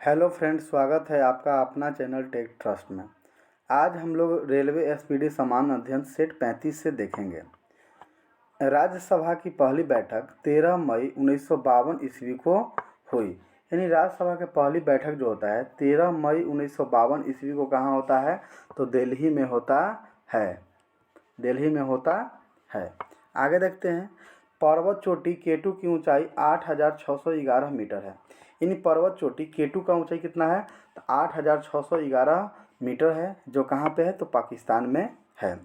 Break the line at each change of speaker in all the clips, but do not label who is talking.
Hello friends, स्वागत है आपका अपना चैनल टेक ट्रस्ट में। आज हम लोग रेलवे एसपीडी समान अध्ययन सेट 35 से देखेंगे। राज्यसभा की पहली बैठक 13 मई 1952 ईस्वी को हुई। यानी राज्यसभा की पहली बैठक जो होता है 13 मई 1952 ईस्वी को कहाँ होता है? तो दिल्ली में होता है। दिल्ली में होता है। आगे देखते हैं। पर्वत चोटी केटू की ऊंचाई 8,611 मीटर है। यानी पर्वत चोटी केटू का ऊंचाई कितना है? तो 8,611 मीटर है, जो कहाँ पे है? तो पाकिस्तान में है।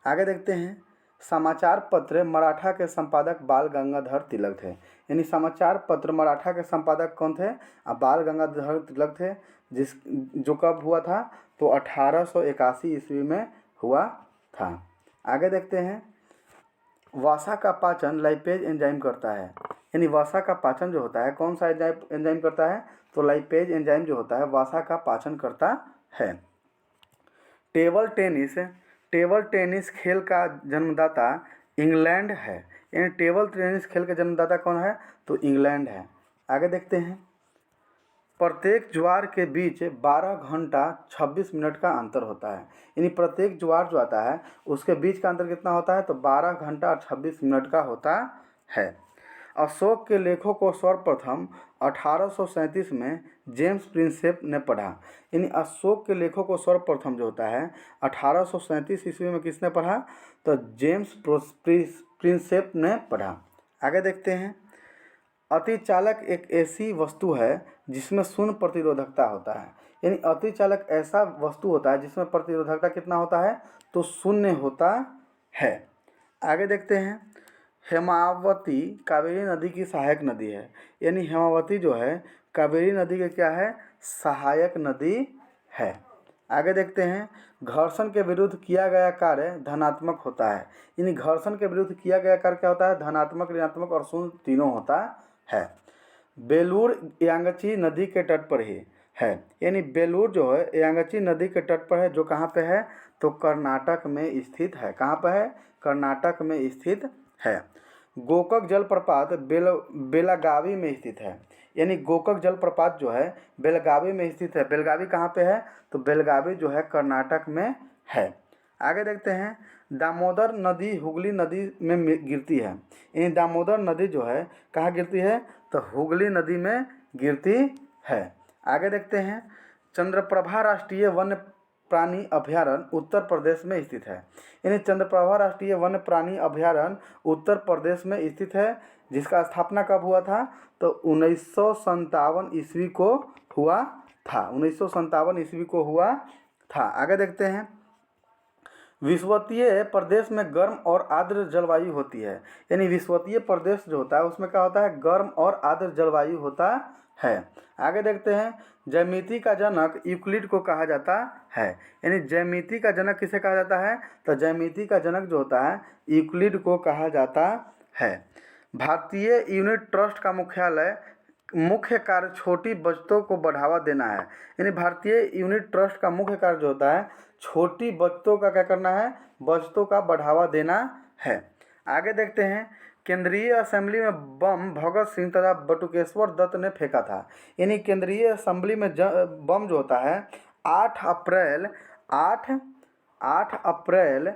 आगे देखते हैं। समाचार पत्र मराठा के संपादक बाल गंगाधर तिलक थे। यानी समाचार पत्र मराठा के संपादक कौन थे? बाल गंगाधर तिलक थे। जो कब हुआ था? तो 1881 ईस्वी में हुआ था। आगे देखते हैं। वसा का पाचन लाइपेज एंजाइम करता है। यानी वसा का पाचन जो होता है कौन सा एंजाइम करता है? तो लाइपेज एंजाइम जो होता है वसा का पाचन करता है। टेबल टेनिस खेल का जन्मदाता इंग्लैंड है। यानी टेबल टेनिस खेल का जन्मदाता कौन है? तो इंग्लैंड है। आगे देखते हैं। प्रत्येक ज्वार के बीच 12 घंटा 26 मिनट का अंतर होता है। यानी प्रत्येक ज्वार जो आता है उसके बीच का अंतर कितना होता है? तो 12 घंटा और 26 मिनट का होता है। अशोक के लेखों को सर्वप्रथम 1837 में जेम्स प्रिंसेप ने पढ़ा। यानी अशोक के लेखों को सर्वप्रथम जो होता है 1837 ईस्वी में किसने पढ़ा? तो जेम्स प्रिंसेप ने पढ़ा। आगे देखते हैं। अतिचालक एक ऐसी वस्तु है जिसमें शून्य प्रतिरोधकता होता है। यानी अतिचालक ऐसा वस्तु होता है जिसमें प्रतिरोधकता कितना होता है? तो शून्य होता है। आगे देखते हैं। हेमावती कावेरी नदी की सहायक नदी है। यानी हेमावती जो है कावेरी नदी के क्या है? सहायक नदी है। आगे देखते हैं। घर्षण के विरुद्ध किया गया कार्य धनात्मक होता है। यानी घर्षण के विरुद्ध किया गया कार्य क्या होता है? धनात्मक, ऋणात्मक और शून्य तीनों होता है। बेलूर यांगची नदी के तट पर ही है। यानी बेलूर जो है यांगची नदी के तट पर है, जो कहाँ पे है? तो कर्नाटक में स्थित है। कहाँ पर है? कर्नाटक में स्थित है। गोकक जलप्रपात बेलागावी में स्थित है। यानी गोकक जलप्रपात जो है बेलगावी में स्थित है। बेलगावी कहाँ पे है? तो बेलगावी जो है कर्नाटक में है। आगे देखते हैं। दामोदर नदी हुगली नदी में गिरती है। यानी दामोदर नदी जो है कहाँ गिरती है? तो हुगली नदी में गिरती है। आगे देखते हैं। चंद्रप्रभा राष्ट्रीय वन्य प्राणी अभयारण्य उत्तर प्रदेश में स्थित है। यानी चंद्रप्रभा राष्ट्रीय वन्य प्राणी अभयारण्य उत्तर प्रदेश में स्थित है, जिसका स्थापना कब हुआ था? तो 1957 ईस्वी को हुआ था। 1957 ईस्वी को हुआ था। आगे देखते हैं। विषुवतीय प्रदेश में गर्म और आर्द्र जलवायु होती है। यानी विषुवतीय प्रदेश जो होता है उसमें क्या होता है? गर्म और आर्द्र जलवायु होता है। आगे देखते हैं। ज्यामिति का जनक यूक्लिड को कहा जाता है। यानी ज्यामिति का जनक किसे कहा जाता है? तो ज्यामिति का जनक जो होता है यूक्लिड को कहा जाता है। भारतीय यूनिट ट्रस्ट का मुख्य कार्य छोटी बचतों को बढ़ावा देना है। यानी भारतीय यूनिट ट्रस्ट का मुख्य कार्य जो होता है छोटी बचतों का क्या करना है? बचतों का बढ़ावा देना है। आगे देखते हैं। केंद्रीय असेंबली में बम भगत सिंह तथा बटुकेश्वर दत्त ने फेंका था। यानी केंद्रीय असेंबली में बम जो होता है 8 अप्रैल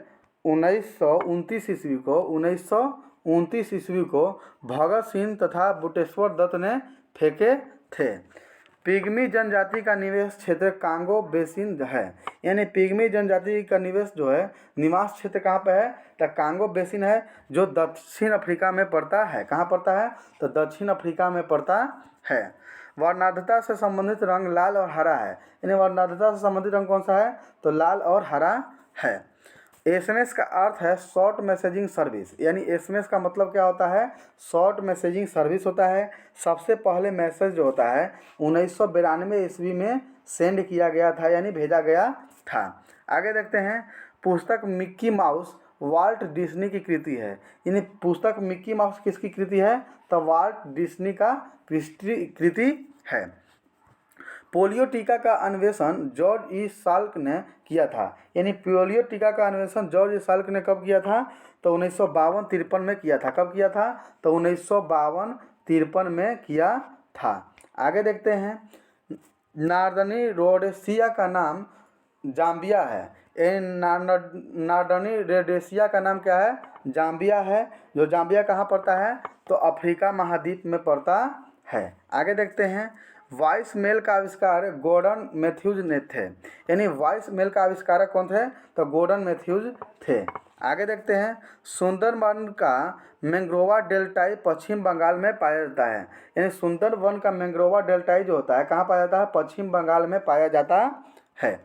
1929 ईस्वी को भगत सिंह तथा बटुकेश्वर दत्त ने फेंके थे। पिग्मी जनजाति का निवेश क्षेत्र कांगो बेसिन है। यानी पिग्मी जनजाति का निवेश जो है निवास क्षेत्र कहाँ पे है? तो कांगो बेसिन है, जो दक्षिण अफ्रीका में पड़ता है। कहाँ पड़ता है? तो दक्षिण अफ्रीका में पड़ता है। वर्णाढ्यता से संबंधित रंग लाल और हरा है। यानी वर्णाढ्यता से संबंधित रंग कौन सा है? तो लाल और हरा है। एसएमएस का अर्थ है शॉर्ट मैसेजिंग सर्विस। यानी एसएमएस का मतलब क्या होता है? शॉर्ट मैसेजिंग सर्विस होता है। सबसे पहले मैसेज जो होता है 1992 ईस्वी में सेंड किया गया था, यानी भेजा गया था। आगे देखते हैं। पुस्तक मिक्की माउस वाल्ट डिज्नी की कृति है। यानी पुस्तक मिक्की माउस किसकी कृति है? तो वाल्ट डिज्नी का कृति है। पोलियो टीका का अन्वेषण जॉर्ज ई साल्क ने किया था। यानी पोलियो टीका का अन्वेषण जॉर्ज ई साल्क ने कब किया था? तो 1952-53 में किया था। कब किया था? तो 1952-53 में किया था। आगे देखते हैं। नार्दर्नी रोडेशिया का नाम जाम्बिया है। नार्दर्नी रोडेशिया का नाम क्या है? जाम्बिया है। जो जाम्बिया कहाँ पड़ता है? तो अफ्रीका महाद्वीप में पड़ता है। आगे देखते हैं, वॉइस मेल का आविष्कार गॉर्डन मैथ्यूज ने थे। यानी वॉइस मेल का आविष्कारक कौन थे? तो गॉर्डन मैथ्यूज थे। आगे देखते हैं, सुंदरवन का मैंग्रोवा डेल्टाई पश्चिम बंगाल में पाया जाता है। यानी सुंदरवन का मैंग्रोवा डेल्टाई जो होता है कहाँ पाया जाता है? पश्चिम बंगाल में पाया जाता है।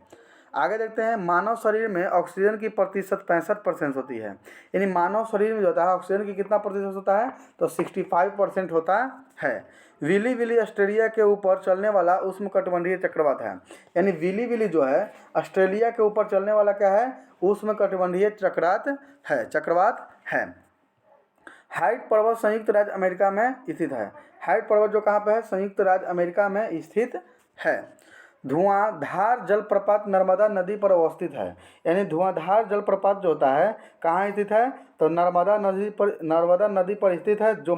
आगे देखते हैं, मानव शरीर में ऑक्सीजन की प्रतिशत 65% होती है। यानी मानव शरीर में जो होता है ऑक्सीजन की कितना प्रतिशत होता है? तो 65% होता है। विली विली ऑस्ट्रेलिया के ऊपर चलने वाला उष्णकटिबंधीय चक्रवात है। यानी विली विली जो है ऑस्ट्रेलिया के ऊपर चलने वाला क्या है? उष्णकटिबंधीय चक्रवात है। हाइट पर्वत संयुक्त राज्य अमेरिका में स्थित है। हाइट पर्वत जो कहाँ पे है? संयुक्त राज्य अमेरिका में स्थित है। धुआंधार जलप्रपात नर्मदा नदी पर अवस्थित है। यानी धुआंधार जलप्रपात जो होता है कहाँ स्थित है? तो नर्मदा नदी पर स्थित है, जो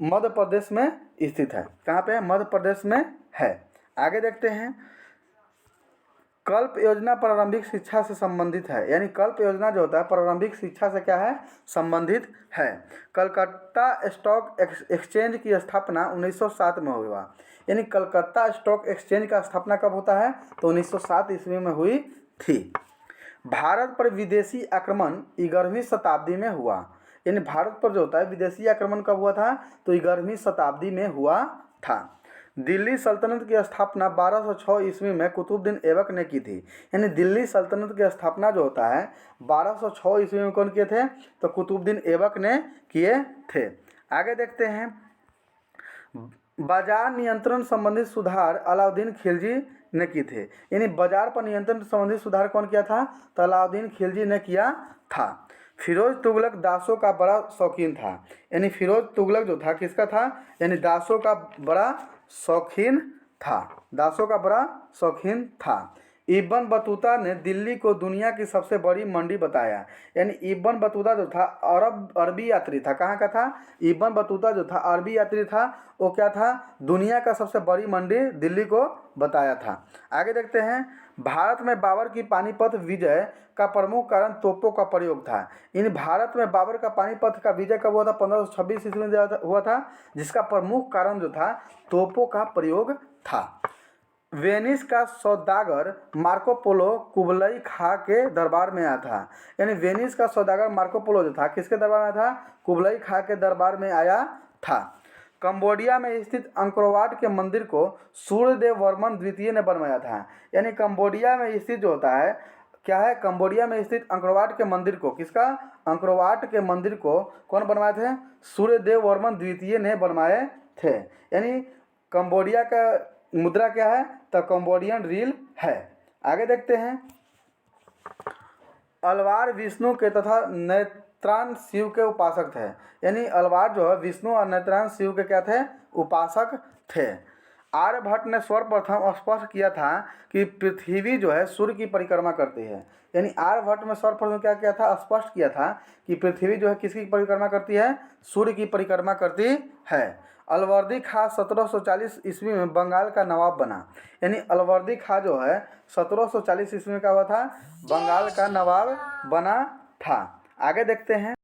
मध्य प्रदेश में स्थित है। कहाँ पे है? मध्य प्रदेश में है। आगे देखते हैं, कल्प योजना प्रारंभिक शिक्षा से संबंधित है। यानी कल्प योजना जो होता है प्रारंभिक शिक्षा से क्या है? संबंधित है। कलकत्ता स्टॉक एक्सचेंज की स्थापना 1907 में हुआ। यानी कलकत्ता स्टॉक एक्सचेंज का स्थापना कब होता है? तो 1907 ईस्वी में हुई थी। भारत पर विदेशी आक्रमण 11वीं शताब्दी में हुआ। यानी भारत पर जो होता है विदेशी आक्रमण कब हुआ था? तो 11वीं शताब्दी में हुआ था। दिल्ली सल्तनत की स्थापना 1206 ईस्वी में कुतुबुद्दीन ऐबक ने की थी। यानी दिल्ली सल्तनत की स्थापना जो होता है 1206 ईस्वी में कौन किए थे? तो कुतुबुद्दीन ऐबक ने किए थे। आगे देखते हैं, बाजार नियंत्रण संबंधित सुधार अलाउद्दीन खिलजी ने की थे। यानी बाजार पर नियंत्रण संबंधित सुधार कौन किया था? तो अलाउद्दीन खिलजी ने किया था। फिरोज तुगलक दासों का बड़ा शौकीन था। यानी फिरोज तुगलक जो था किसका था? यानी दासों का बड़ा शौकीन था। दासों का बड़ा शौकीन था। इब्न बतूता ने दिल्ली को दुनिया की सबसे बड़ी मंडी बताया। यानी इब्न बतूता जो था अरबी यात्री था। कहाँ का था? इब्न बतूता जो था अरबी यात्री था। वो क्या था? दुनिया का सबसे बड़ी मंडी दिल्ली को बताया था। आगे देखते हैं, भारत में बाबर की पानीपत विजय का प्रमुख कारण तोपों का प्रयोग था। इन भारत में बाबर का पानीपत का विजय कब हुआ था? 1526 ईस्वी में हुआ था, जिसका प्रमुख कारण जो था तोपों का प्रयोग था। वेनिस का सौदागर मार्को पोलो कुबलई खां के दरबार में आया था। यानी वेनिस का सौदागर मार्को पोलो जो था किसके दरबार में आया था? कुबलई खां के दरबार में आया था। कंबोडिया में स्थित अंकोरवाट के मंदिर को सूर्यदेव वर्मन द्वितीय ने बनवाया था। यानी कंबोडिया में स्थित जो होता है क्या है? कंबोडिया में स्थित अंकोरवाट के मंदिर को किसका? अंकोरवाट के मंदिर को कौन बनवाए थे? सूर्यदेव वर्मन द्वितीय ने बनवाए थे। यानी कंबोडिया का मुद्रा क्या है? तो कंबोडियन रील है। आगे देखते हैं, अलवार विष्णु के तथा नेत्रान शिव के उपासक थे। यानी अलवार जो है विष्णु और नेत्रान शिव के क्या थे? उपासक थे। आर्यभट्ट ने सर्वप्रथम स्पष्ट किया था कि पृथ्वी जो है सूर्य की परिक्रमा करती है। यानी आर्यभट्ट ने सर्वप्रथम क्या किया था? स्पष्ट किया था कि पृथ्वी जो है किसकी परिक्रमा करती है? सूर्य की परिक्रमा करती है। अलवर्दी खां 1740 ईस्वी में बंगाल का नवाब बना। यानी अलवर्दी खां जो है 1740 ईस्वी में क्या हुआ था? बंगाल का नवाब बना था। आगे देखते हैं,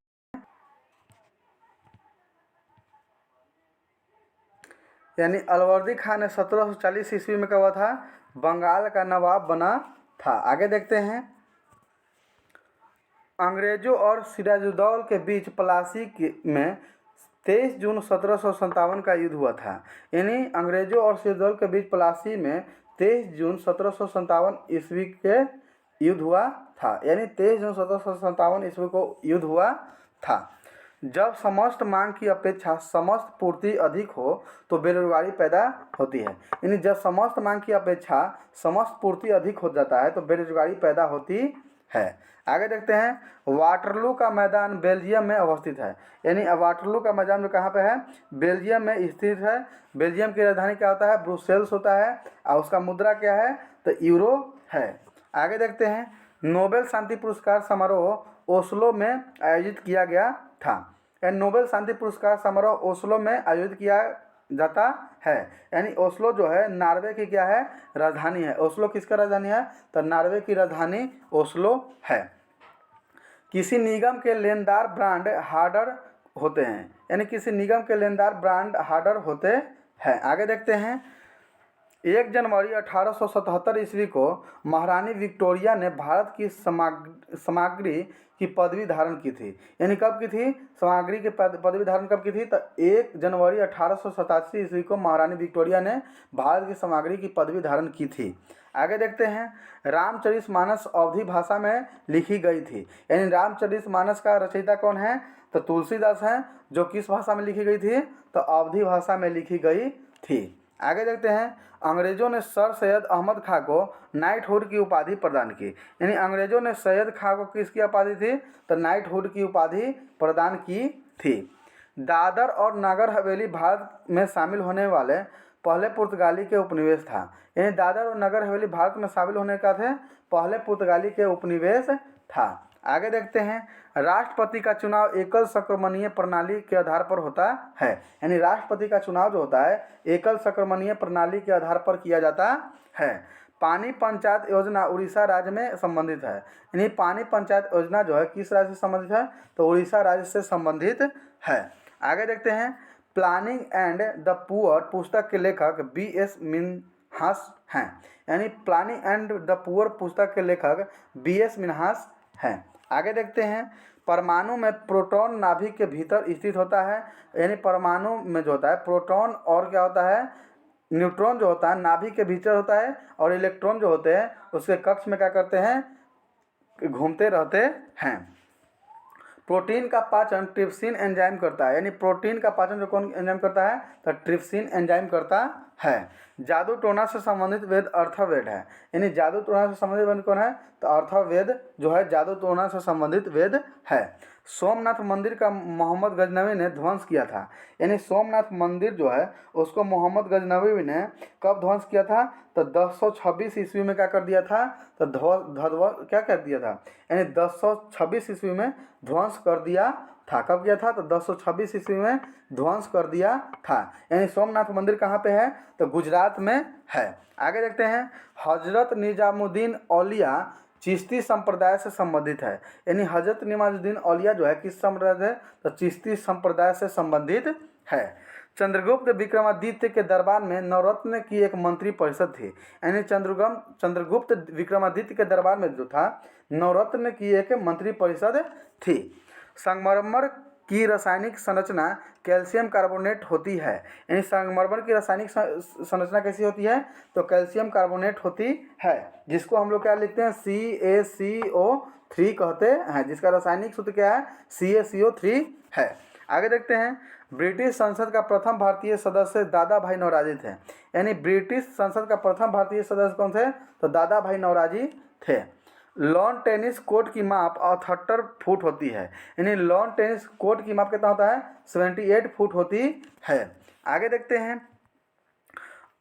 यानी अलवर्दी खां ने 1740 ईस्वी में क्या हुआ था? बंगाल का नवाब बना था। आगे देखते हैं, अंग्रेजों और सिराजुद्दौला के बीच प्लासी में 23 जून 1757 का युद्ध हुआ था। यानी अंग्रेजों और सिराजुद्दौला के बीच प्लासी में 23 जून 1757 ईस्वी के युद्ध हुआ था। यानी 23 जून 1757 ईस्वी को युद्ध हुआ था। जब समस्त मांग की अपेक्षा समस्त पूर्ति अधिक हो तो बेरोजगारी पैदा होती है। यानी जब समस्त मांग की अपेक्षा समस्त पूर्ति अधिक हो जाता है तो बेरोजगारी पैदा होती है। आगे देखते हैं, वाटरलू का मैदान बेल्जियम में अवस्थित है। यानी वाटरलू का मैदान जो कहाँ पे है? बेल्जियम में स्थित है। बेल्जियम की राजधानी क्या होता है? ब्रुसेल्स होता है। और उसका मुद्रा क्या है? तो यूरो है। आगे देखते हैं, नोबेल शांति पुरस्कार समारोह ओस्लो में आयोजित किया गया था। नोबेल शांति पुरस्कार समारोह ओस्लो में आयोजित किया जाता है। यानी ओस्लो जो है नॉर्वे की क्या है, राजधानी है। ओस्लो किसका राजधानी है, तो नॉर्वे की राजधानी ओस्लो है। किसी निगम के लेनदार ब्रांड हार्डर होते हैं, यानी किसी निगम के लेनदार ब्रांड हार्डर होते हैं। आगे देखते हैं। 1 जनवरी 1877 ईस्वी को महारानी विक्टोरिया ने भारत की सामग्री की पदवी धारण की थी। यानी कब की थी, सामग्री की पदवी धारण कब की थी, तो 1 जनवरी 1887 ईस्वी को महारानी विक्टोरिया ने भारत की सामग्री की पदवी धारण की थी। आगे देखते हैं। रामचरितमानस अवधी भाषा में लिखी गई थी। यानी रामचरितमानस का रचयिता कौन है, तो तुलसीदास हैं, जो किस भाषा में लिखी गई थी, तो अवधी भाषा में लिखी गई थी। आगे देखते हैं। अंग्रेजों ने सर सैयद अहमद खां को नाइटहुड की उपाधि प्रदान की। यानी अंग्रेजों ने सैयद खां को किसकी उपाधि थी, तो नाइटहुड की उपाधि प्रदान की थी। दादर और नागर हवेली भारत में शामिल होने वाले पहले पुर्तगाली के उपनिवेश था। यानी दादर और नगर हवेली भारत में शामिल होने का थे पहले पुर्तगाली के उपनिवेश था। आगे देखते हैं। राष्ट्रपति का चुनाव एकल संक्रमणीय प्रणाली के आधार पर होता है। यानी राष्ट्रपति का चुनाव जो होता है एकल संक्रमणीय प्रणाली के आधार पर किया जाता है। पानी पंचायत योजना उड़ीसा राज्य में संबंधित है। यानी पानी पंचायत योजना जो है किस राज्य से संबंधित है, तो उड़ीसा राज्य से संबंधित है। आगे देखते हैं। प्लानिंग एंड द पुअर पुस्तक के लेखक B.S. मिन्हास हैं। यानी प्लानिंग एंड द पुअर पुस्तक के लेखक B.S. मिन्हास हैं। आगे देखते हैं। परमाणु में प्रोटॉन नाभिक के भीतर स्थित होता है। यानी परमाणु में जो होता है प्रोटॉन और क्या होता है, न्यूट्रॉन जो होता है नाभिक के भीतर होता है, और इलेक्ट्रॉन जो होते हैं उसके कक्ष में क्या करते हैं, घूमते रहते हैं। प्रोटीन का पाचन ट्रिप्सिन एंजाइम करता है। यानी प्रोटीन का पाचन जो कौन एंजाइम करता है, तो ट्रिप्सिन एंजाइम करता है। जादू टोना से संबंधित वेद अर्थवेद है। यानी जादू टोना से संबंधित वेद कौन है, तो अर्थवेद जो है जादू टोना से संबंधित वेद है। सोमनाथ मंदिर का मोहम्मद गजनवी ने ध्वंस किया था। यानी सोमनाथ मंदिर जो है उसको मोहम्मद गजनवी ने कब ध्वंस किया था, तो 1026 ईस्वी में क्या कर दिया था, तो क्या कर दिया था, यानी 1026 ईस्वी में ध्वंस कर दिया था। कब किया था, तो 1026 ईस्वी में ध्वंस कर दिया था। यानी सोमनाथ मंदिर कहाँ पे है, तो गुजरात में है। आगे देखते हैं। हजरत निजामुद्दीन औलिया चिश्ती संप्रदाय से संबंधित है। यानी हजरत निजामुद्दीन औलिया जो है किस संप्रदाय से, तो चिश्ती संप्रदाय से संबंधित है। चंद्रगुप्त विक्रमादित्य के दरबार में नवरत्न की एक मंत्री परिषद थी। यानी चंद्रगुप्त विक्रमादित्य के दरबार में जो था नवरत्न की एक मंत्री परिषद थी। संगमरमर की रासायनिक संरचना कैल्शियम कार्बोनेट होती है। यानी संगमरमर की रासायनिक संरचना कैसी होती है, तो कैल्शियम कार्बोनेट होती है, जिसको हम लोग क्या लिखते हैं, CaCO3 कहते हैं, जिसका रासायनिक सूत्र क्या है, CaCO3 है। आगे देखते हैं। ब्रिटिश संसद का प्रथम भारतीय सदस्य दादा भाई नौरोजी थे। यानी ब्रिटिश संसद का प्रथम भारतीय सदस्य कौन थे, तो दादा भाई नौरोजी थे। लॉन टेनिस कोर्ट की माप 78 फुट होती है। यानी लॉन टेनिस कोर्ट की माप कितना होता है, 78 फुट होती है। आगे देखते हैं।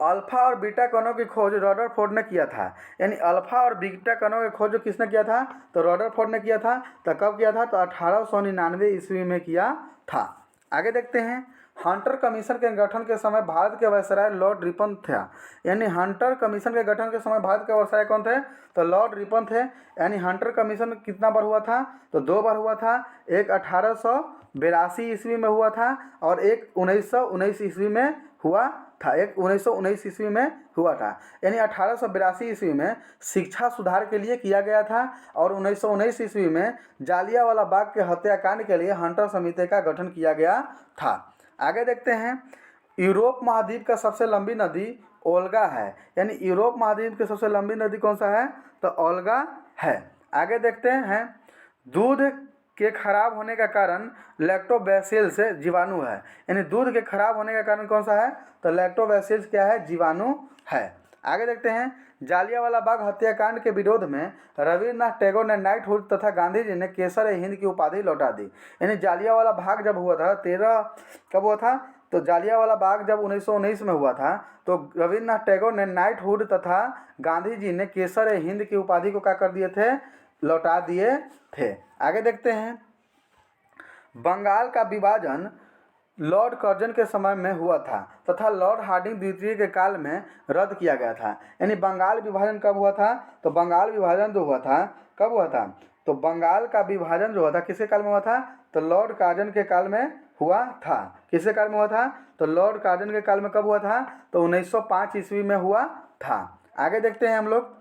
अल्फा और बीटा कणों की खोज रदरफोर्ड ने किया था। यानी अल्फा और बीटा कणों की खोज किसने किया था, तो रदरफोर्ड ने किया था। तो कब किया था, तो 1899 ईस्वी में किया था। आगे देखते हैं। हंटर कमीशन के गठन के समय भारत के वायसराय लॉर्ड रिपन था। यानी हंटर कमीशन के गठन के समय भारत के वायसराय कौन थे, तो लॉर्ड रिपन थे। यानी हंटर कमीशन कितना बार हुआ था, तो 2 बार हुआ था। एक 1882 ईस्वी में हुआ था और एक 1919 ईस्वी में हुआ था। एक 1919 ईस्वी में हुआ था। यानी 1882 ईस्वी में शिक्षा सुधार के लिए किया गया था और 1919 ईस्वी में जालियांवाला बाग के हत्याकांड के लिए हंटर समिति का गठन किया गया था। आगे देखते हैं। यूरोप महाद्वीप का सबसे लंबी नदी ओल्गा है। यानी यूरोप महाद्वीप की सबसे लंबी नदी कौन सा है, तो ओल्गा है। आगे देखते हैं। दूध के खराब होने का कारण लैक्टोबैसिलस जीवाणु है। यानी दूध के खराब होने का कारण कौन सा है, तो लैक्टोबैसिलस क्या है, जीवाणु है। आगे देखते हैं। जालियांवाला बाग हत्याकांड के विरोध में रविन्द्रनाथ टैगोर ने नाइटहुड तथा गांधी जी ने केसर हिंद की उपाधि लौटा दी। यानी जालियांवाला बाग जब हुआ था, कब हुआ था, तो जालियांवाला बाग जब 1919 में हुआ था, तो रविन्द्रनाथ टैगोर ने नाइटहुड तथा गांधी जी ने केसर हिंद की उपाधि को क्या कर दिए थे, लौटा दिए थे। आगे देखते हैं। बंगाल का विभाजन लॉर्ड कर्जन के समय में हुआ था तथा लॉर्ड हार्डिंग द्वितीय के काल में रद्द किया गया था। यानी बंगाल विभाजन कब हुआ था? तो बंगाल विभाजन जो हुआ था कब हुआ था? तो बंगाल का विभाजन जो हुआ था किसके काल में हुआ था? तो लॉर्ड कर्जन के काल में हुआ था। किसके काल में हुआ था? तो लॉर्ड कर्जन के काल में कब हुआ था? तो 1905 ईस्वी में हुआ था। आगे देखते हैं हम लोग।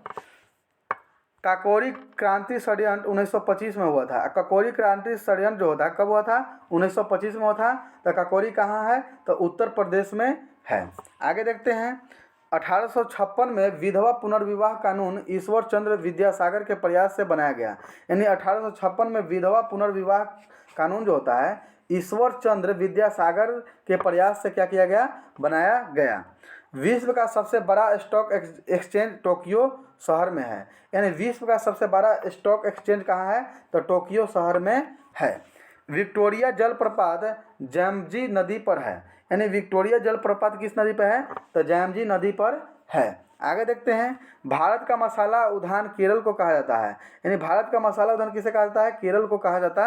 काकोरी क्रांति षड्यंत्र 1925 में हुआ था। काकोरी क्रांति षड्यंत्र जो होता कब हुआ था? 1925 में हुआ था। तो काकोरी कहाँ है? तो उत्तर प्रदेश में है। आगे देखते हैं। 1856 में विधवा पुनर्विवाह कानून ईश्वर चंद्र विद्यासागर के प्रयास से बनाया गया। यानी 1856 में विधवा पुनर्विवाह कानून जो होता है ईश्वर चंद्र विद्यासागर के प्रयास से क्या किया गया? बनाया गया। विश्व का सबसे बड़ा स्टॉक एक्सचेंज टोक्यो शहर में है। यानी विश्व का सबसे बड़ा स्टॉक एक्सचेंज कहाँ है? तो टोक्यो शहर में है। विक्टोरिया जलप्रपात जैमजी नदी पर है। यानी विक्टोरिया जलप्रपात किस नदी पर है? तो जैमजी नदी पर है। आगे देखते हैं। भारत का मसाला उद्यान केरल को कहा जाता है। यानी भारत का मसाला उद्यान किसे कहा जाता है? केरल को कहा जाता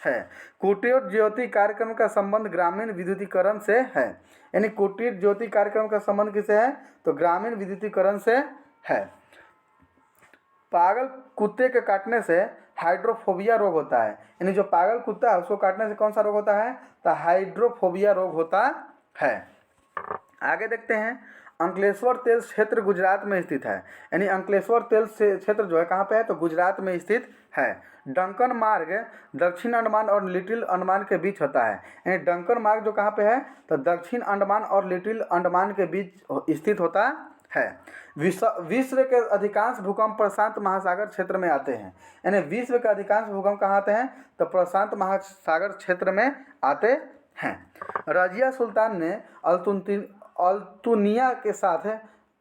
है। कुटीर ज्योति कार्यक्रम का संबंध ग्रामीण विद्युतीकरण से है। यानी कुटीर ज्योति कार्यक्रम का संबंध किससे है? तो ग्रामीण विद्युतीकरण से है। पागल कुत्ते के काटने से हाइड्रोफोबिया रोग होता है। यानी जो पागल कुत्ता है उसको काटने से कौन सा रोग होता है? तो हाइड्रोफोबिया रोग होता है। आगे देखते हैं। अंकलेश्वर तेल क्षेत्र गुजरात में स्थित है। यानी अंकलेश्वर तेल क्षेत्र जो है कहाँ पे है? तो गुजरात में स्थित है। डंकन मार्ग दक्षिण अंडमान और लिटिल अंडमान के बीच होता है। यानी डंकन मार्ग जो कहाँ पे है? तो दक्षिण अंडमान और लिटिल अंडमान के बीच स्थित होता है। विश्व के अधिकांश भूकंप प्रशांत महासागर क्षेत्र में आते हैं। यानी विश्व के अधिकांश भूकंप कहाँ आते हैं? तो प्रशांत महासागर क्षेत्र में आते हैं। रजिया सुल्तान ने अल्तुनिया के साथ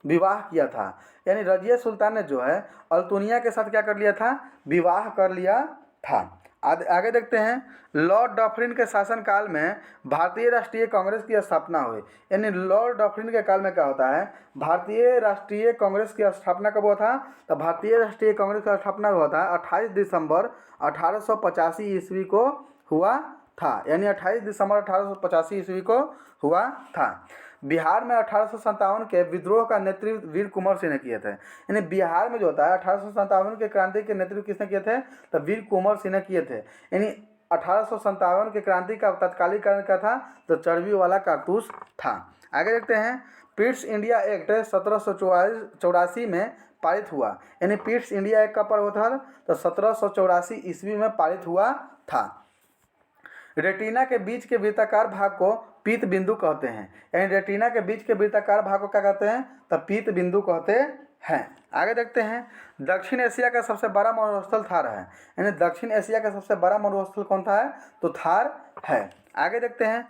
विवाह किया था। यानी रजिया सुल्तान ने जो है अल्तुनिया के साथ क्या कर लिया था? विवाह कर लिया था। आगे देखते हैं। लॉर्ड डफरिन के शासनकाल में भारतीय राष्ट्रीय कांग्रेस की स्थापना हुई। यानी लॉर्ड डफरिन के काल में क्या होता है? भारतीय राष्ट्रीय कांग्रेस की स्थापना कब हुआ था? तो भारतीय राष्ट्रीय कांग्रेस का स्थापना हुआ था 28 दिसंबर 1885 ईस्वी को हुआ था। यानी 28 दिसंबर 1885 ईस्वी को हुआ था। बिहार में 1857 के विद्रोह का नेतृत्व वीर कुंवर सिंह ने किए थे। यानी बिहार में जो होता है 1857 के क्रांति के नेतृत्व किसने किए थे? तो वीर कुंवर सिंह ने किए थे। यानी 1857 के क्रांति का तत्कालीन कारण क्या था? तो चर्बी वाला कारतूस था। आगे देखते हैं। पिट्स इंडिया एक्ट 1784 में पारित हुआ। यानी पिट्स इंडिया एक्ट कब पर हुआ था? तो 1784 ईस्वी में पारित हुआ था। रेटिना के बीच के वृत्ताकार भाग को पीत बिंदु कहते हैं। यानी रेटिना के बीच के वृत्ताकार भाग को क्या कहते हैं? तो पीत बिंदु कहते हैं। आगे देखते हैं। दक्षिण एशिया का सबसे बड़ा मरुस्थल थार है। यानी दक्षिण एशिया का सबसे बड़ा मरुस्थल कौन सा है? तो थार है। आगे देखते हैं।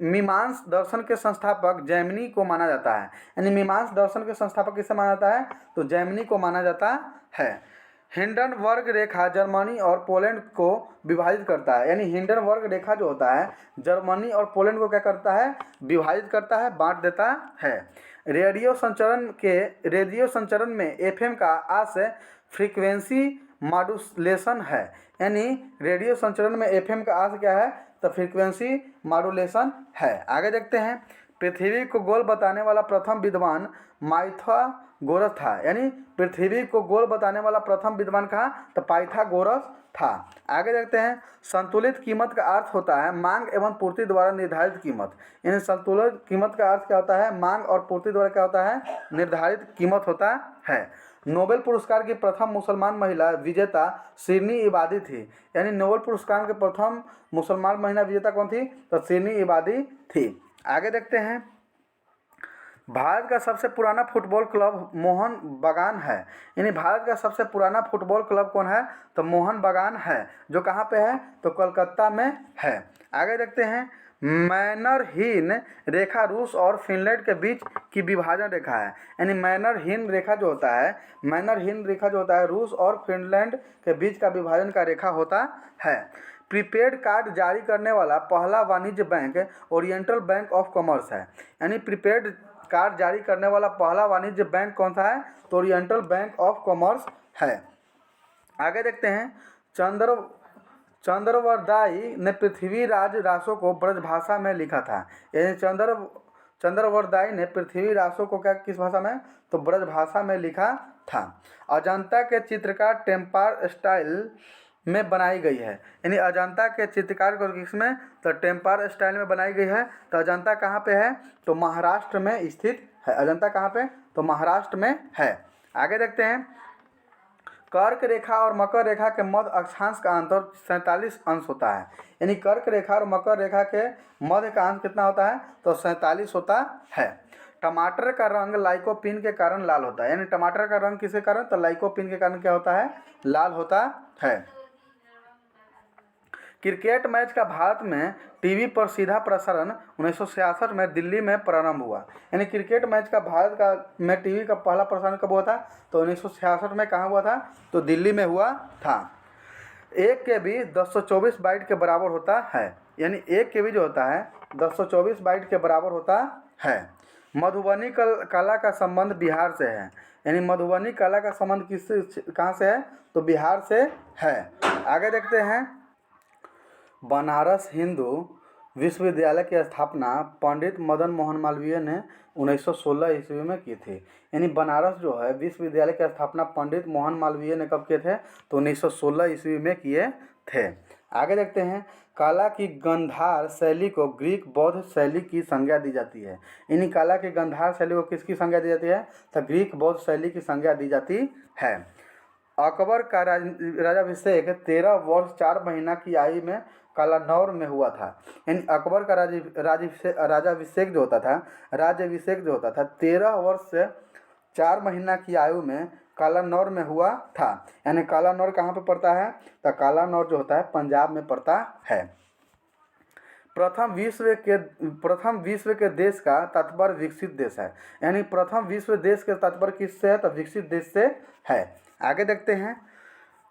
मीमांस दर्शन के संस्थापक जैमिनी को माना जाता है। यानी मीमांस दर्शन के संस्थापक किसे माना जाता है? तो जैमिनी को माना जाता है। हिंडनबर्ग रेखा जर्मनी और पोलैंड को विभाजित करता है। यानी हिंडनबर्ग रेखा जो होता है जर्मनी और पोलैंड को क्या करता है? विभाजित करता है, बांट देता है। रेडियो संचरण में एफएम का आशय फ्रीक्वेंसी मॉड्यूलेशन है। यानी रेडियो संचरण में एफएम का आशय क्या है? तो फ्रीक्वेंसी मॉड्यूलेशन है। आगे देखते हैं। पृथ्वी को गोल बताने वाला प्रथम विद्वान पाइथागोरस था। यानी पृथ्वी को गोल बताने वाला प्रथम विद्वान कहा? तो पाइथागोरस था। आगे देखते हैं। संतुलित कीमत का अर्थ होता है मांग एवं पूर्ति द्वारा निर्धारित कीमत। यानी संतुलित कीमत का अर्थ क्या होता है? मांग और पूर्ति द्वारा क्या होता है? निर्धारित कीमत होता है। नोबेल पुरस्कार की प्रथम मुसलमान महिला विजेता शिरनी इबादी थी। यानी नोबेल पुरस्कार के प्रथम मुसलमान महिला विजेता कौन थी? तो शिरनी इबादी थी। आगे देखते हैं। भारत का सबसे पुराना फुटबॉल क्लब मोहन बागान है। यानी भारत का सबसे पुराना फुटबॉल क्लब कौन है? तो मोहन बागान है। जो कहाँ पे है? तो कोलकाता में है। आगे देखते हैं। मैनरहीन रेखा रूस और फिनलैंड के बीच की विभाजन रेखा है। यानी मैनरहीन रेखा जो होता है रूस और फिनलैंड के बीच का विभाजन का रेखा होता है। प्रीपेड कार्ड जारी करने वाला पहला वाणिज्य bank oriental bank of commerce है। यानी प्रीपेड कार्ड जारी करने वाला पहला वाणिज्य बैंक कौन सा है? तो ओरिएंटल बैंक ऑफ कॉमर्स है। आगे देखते हैं। चंद्रवरदाई ने पृथ्वीराज रासो को ब्रजभाषा में लिखा था। यानी चंद्रवरदाई ने पृथ्वी रासो को क्या किस भाषा में, तो ब्रजभाषा में लिखा था। अजंता के चित्रकार टेम्पार स्टाइल में बनाई गई है। यानी अजंता के चित्रकार को किसमें, तो टेम्पार स्टाइल में बनाई गई है। तो अजंता कहाँ पे है, तो महाराष्ट्र में स्थित है। अजंता कहाँ पे, तो महाराष्ट्र में है। आगे देखते हैं, कर्क रेखा और मकर रेखा के मध्य अक्षांश का अंतर 47 अंश होता है। यानी कर्क रेखा और मकर रेखा के मध्य का अंश कितना होता है, तो 47 होता है। टमाटर का रंग लाइकोपिन के कारण लाल होता है। यानी टमाटर का रंग किसके कारण, तो लाइकोपिन के कारण क्या होता है, लाल होता है। क्रिकेट मैच का भारत में टीवी पर सीधा प्रसारण 1966 में दिल्ली में प्रारंभ हुआ। यानी क्रिकेट मैच का भारत का में टीवी का पहला प्रसारण कब हुआ था, तो 1966 में कहाँ हुआ था, तो दिल्ली में हुआ था। 1 KB 1024 बाइट के बराबर होता है। यानी 1 KB जो होता है 1024 बाइट के बराबर होता है। मधुबनी कला का संबंध बिहार से है। यानी मधुबनी कला का संबंध कहाँ से है, तो बिहार से है। आगे देखते हैं, बनारस हिंदू विश्वविद्यालय की स्थापना पंडित मदन मोहन मालवीय ने 1916 ईस्वी में की थी। यानी बनारस जो है विश्वविद्यालय की स्थापना पंडित मोहन मालवीय ने कब किए थे, तो 1916 ईस्वी में किए थे। आगे देखते हैं, कला की गंधार शैली को ग्रीक बौद्ध शैली की संज्ञा दी जाती है। यानी कला की गंधार शैली को किसकी संज्ञा दी जाती है, तो ग्रीक बौद्ध शैली की संज्ञा दी जाती है। अकबर का राजाभिषेक 13 वर्ष 4 महीना की आयु में कलानौर में हुआ था। यानी अकबर का राज्याभिषेक जो होता था 13 वर्ष से 4 महीना की आयु में कलानौर में हुआ था। यानी कलानौर कहाँ पे पड़ता है, तो कलानौर जो होता है पंजाब में पड़ता है। प्रथम विश्व के देश का तात्पर्य विकसित देश है। यानी प्रथम विश्व देश के तात्पर्य किससे है, तो विकसित देश से है। आगे देखते हैं,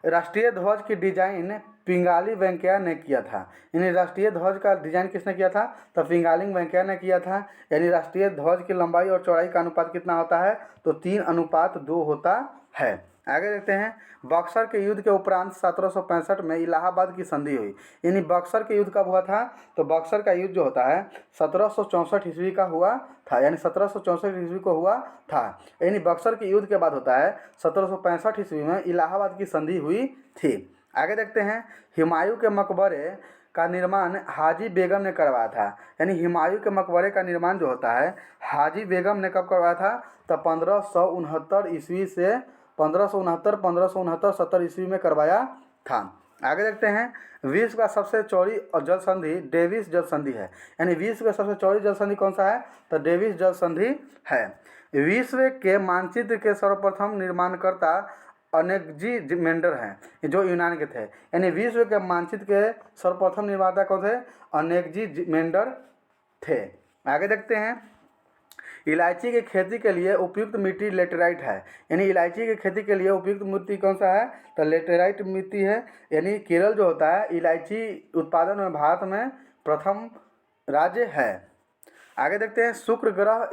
राष्ट्रीय ध्वज की डिजाइन पिंगाली वेंकैया ने किया था। यानी राष्ट्रीय ध्वज का डिजाइन किसने किया था, तो पिंगाली वेंकैया ने किया था। यानी राष्ट्रीय ध्वज की लंबाई और चौड़ाई का अनुपात कितना होता है, तो 3:2 होता है। आगे देखते हैं, बक्सर के युद्ध के उपरांत 1765 में इलाहाबाद की संधि हुई। यानी बक्सर के युद्ध कब हुआ था, तो बक्सर का युद्ध जो होता है 1764 ईस्वी का हुआ था। यानी 1764 ईस्वी को हुआ था। यानी बक्सर के युद्ध के बाद होता है 1765 ईस्वी में इलाहाबाद की संधि हुई थी। आगे देखते हैं, हुमायूं के मकबरे का निर्माण हाजी बेगम ने करवाया था। यानी हुमायूं के मकबरे का निर्माण जो होता है हाजी बेगम ने कब करवाया था, तो 1569 ईस्वी से 1569-1569-70 ईस्वी में करवाया था। आगे देखते हैं, विश्व का सबसे चौड़ी जल संधि डेविस जल संधि है। यानी विश्व का सबसे चौड़ी जल संधि कौन सा है, तो डेविस जल संधि है। विश्व के मानचित्र के सर्वप्रथम निर्माणकर्ता अनेक्जिमेंडर हैं, जो यूनान के थे। यानी विश्व के मानचित्र के सर्वप्रथम निर्माता कौन थे, अनेक्जिमेंडर थे। आगे देखते हैं, इलायची की खेती के लिए उपयुक्त मिट्टी लेटेराइट है। यानी इलायची की खेती के लिए उपयुक्त मिट्टी कौन सा है, तो लेटेराइट मिट्टी है। यानी केरल जो होता है इलायची उत्पादन में भारत में प्रथम राज्य है। आगे देखते हैं, शुक्र ग्रह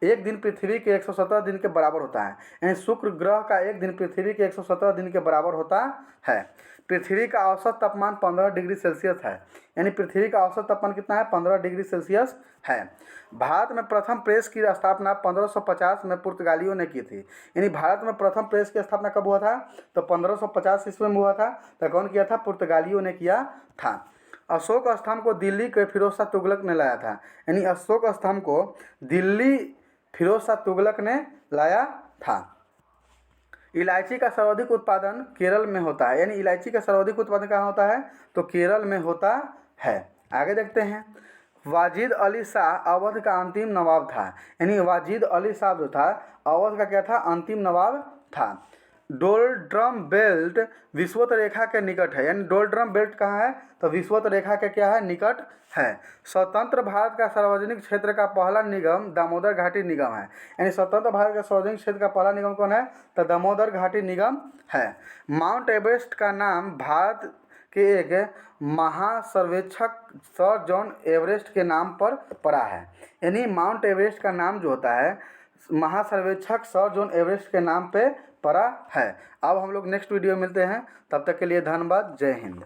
एक दिन पृथ्वी के 117 दिन के बराबर होता है। यानी शुक्र ग्रह का एक दिन पृथ्वी के 117 दिन के बराबर होता है। पृथ्वी का औसत तापमान 15 डिग्री सेल्सियस है। यानी पृथ्वी का औसत तापमान कितना है, 15 डिग्री सेल्सियस है। भारत में प्रथम प्रेस की स्थापना 1550 में पुर्तगालियों ने की थी। यानी भारत में प्रथम प्रेस की स्थापना कब हुआ था, तो 1550 ईस्वी में हुआ था। तो कौन किया था, पुर्तगालियों ने किया था। अशोक स्तंभ को दिल्ली के फिरोज शाह तुगलक ने लाया था। यानी अशोक स्तंभ को दिल्ली फिरोज शाह तुगलक ने लाया था। इलायची का सर्वाधिक उत्पादन केरल में होता है। यानी इलायची का सर्वाधिक उत्पादन कहाँ होता है, तो केरल में होता है। आगे देखते हैं, वाजिद अली शाह अवध का अंतिम नवाब था। यानी वाजिद अली शाह जो था अवध का क्या था, अंतिम नवाब था। डोलड्रम बेल्ट विषुवत रेखा के निकट है। यानी डोलड्रम बेल्ट कहाँ है, तो विषुवत रेखा के क्या है, निकट है। स्वतंत्र भारत का सार्वजनिक क्षेत्र का पहला निगम दामोदर घाटी निगम है। यानी स्वतंत्र भारत का सार्वजनिक क्षेत्र का पहला निगम कौन है, तो दामोदर घाटी निगम है। माउंट एवरेस्ट का नाम भारत के एक महासर्वेक्षक सर जॉन एवरेस्ट के नाम पर पड़ा है। यानी माउंट एवरेस्ट का नाम जो होता है महासर्वेक्षक सर जॉन एवरेस्ट के नाम पे पड़ा है। अब हम लोग नेक्स्ट वीडियो में मिलते हैं, तब तक के लिए धन्यवाद। जय हिंद।